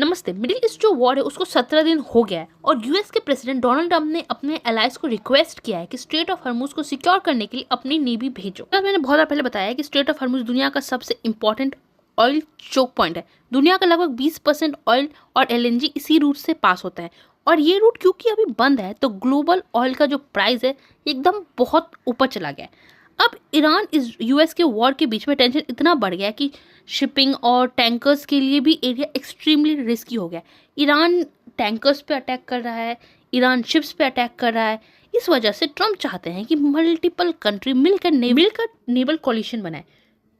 नमस्ते। Middle east जो war है उसको 17 दिन हो गया है और यूएस के प्रेसिडेंट डोनाल्ड ट्रंप ने अपने एलाइज को रिक्वेस्ट किया है कि स्ट्रेट ऑफ हॉर्मुज को सिक्योर करने के लिए अपनी नेवी भेजो। मैंने बहुत बार पहले बताया कि स्ट्रेट ऑफ हॉर्मुज दुनिया का सबसे इंपॉर्टेंट ऑयल चोक पॉइंट है। दुनिया का लगभग 20% ऑयल और एलएनजी इसी रूट से पास होता है और ये रूट क्योंकि अभी बंद है तो ग्लोबल ऑयल का जो प्राइस है एकदम बहुत ऊपर चला गया है। अब ईरान इस यूएस के वॉर के बीच में टेंशन इतना बढ़ गया कि शिपिंग और टैंकर्स के लिए भी एरिया एक्सट्रीमली रिस्की हो गया। ईरान टैंकर्स पे अटैक कर रहा है, ईरान शिप्स पे अटैक कर रहा है। इस वजह से ट्रंप चाहते हैं कि मल्टीपल कंट्री मिलकर नेवल कॉलिशन बनाए।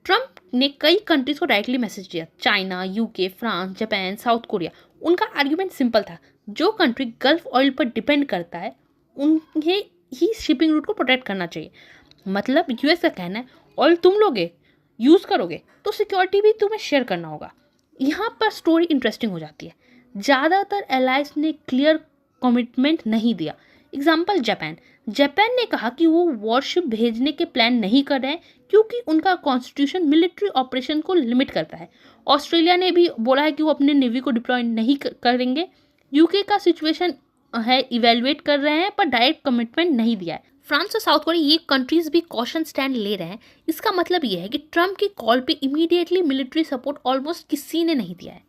ट्रंप ने कई कंट्रीज को डायरेक्टली मैसेज दिया, China, UK, France, Japan, south Korea. उनका आर्ग्यूमेंट सिंपल था, जो कंट्री गल्फ ऑयल पर डिपेंड करता है उन्हें ही शिपिंग रूट को प्रोटेक्ट करना चाहिए। मतलब यूएस का कहना है ऑयल तुम लोगे, यूज़ करोगे तो सिक्योरिटी भी तुम्हें शेयर करना होगा। यहाँ पर स्टोरी इंटरेस्टिंग हो जाती है। ज़्यादातर एलाइज ने क्लियर कमिटमेंट नहीं दिया। एग्जाम्पल जापान ने कहा कि वो वॉरशिप भेजने के प्लान नहीं कर रहे हैं क्योंकि उनका कॉन्स्टिट्यूशन मिलिट्री ऑपरेशन को लिमिट करता है। ऑस्ट्रेलिया ने भी बोला है कि वो अपने नेवी को डिप्लॉय नहीं करेंगे। यूके का सिचुएशन है, इवेलुएट कर रहे हैं पर डायरेक्ट कमिटमेंट नहीं दिया है। फ्रांस और साउथ कोरिया ये कंट्रीज भी कॉशन स्टैंड ले रहे हैं। इसका मतलब ये है कि ट्रंप की कॉल पे इमीडिएटली मिलिट्री सपोर्ट ऑलमोस्ट किसी ने नहीं दिया है।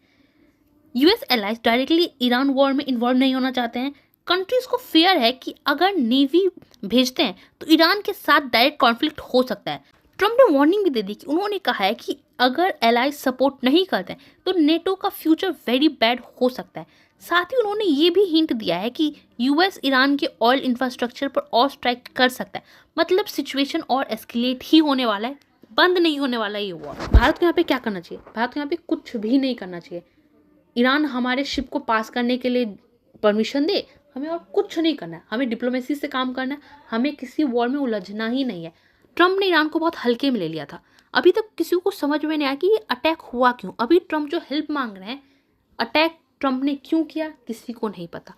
US allies directly Iran war में इन्वॉल्व नहीं होना चाहते हैं। कंट्रीज को फेयर है कि अगर नेवी भेजते हैं तो ईरान के साथ डायरेक्ट कॉन्फ्लिक्ट हो सकता है। ट्रंप ने वार्निंग भी दे दी कि उन्होंने कहा है कि अगर एलाइज सपोर्ट नहीं करते तो नेटो का फ्यूचर वेरी बैड हो सकता है। साथ ही उन्होंने ये भी हिंट दिया है कि यूएस ईरान के ऑयल इंफ्रास्ट्रक्चर पर और स्ट्राइक कर सकता है। मतलब सिचुएशन और एस्केलेट ही होने वाला है, बंद नहीं होने वाला ये हुआ। भारत को यहाँ पे क्या करना चाहिए? भारत को यहाँ पे कुछ भी नहीं करना चाहिए। ईरान हमारे शिप को पास करने के लिए परमिशन दे, हमें और कुछ नहीं करना है। हमें डिप्लोमेसी से काम करना है, हमें किसी वॉर में उलझना ही नहीं है। ट्रंप ने ईरान को बहुत हल्के में ले लिया था। अभी तक किसी को समझ में नहीं आया कि ये अटैक हुआ क्यों। अभी ट्रंप जो हेल्प मांग रहे हैं, अटैक ट्रंप ने क्यों किया किसी को नहीं पता।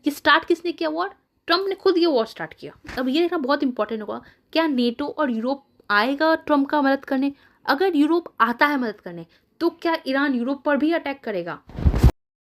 कि स्टार्ट किसने किया वॉर? ट्रंप ने खुद ये वॉर स्टार्ट किया। अब ये देखना बहुत इंपॉर्टेंट होगा, क्या नेटो और यूरोप आएगा ट्रंप का मदद करने? अगर यूरोप आता है मदद करने तो क्या ईरान यूरोप पर भी अटैक करेगा?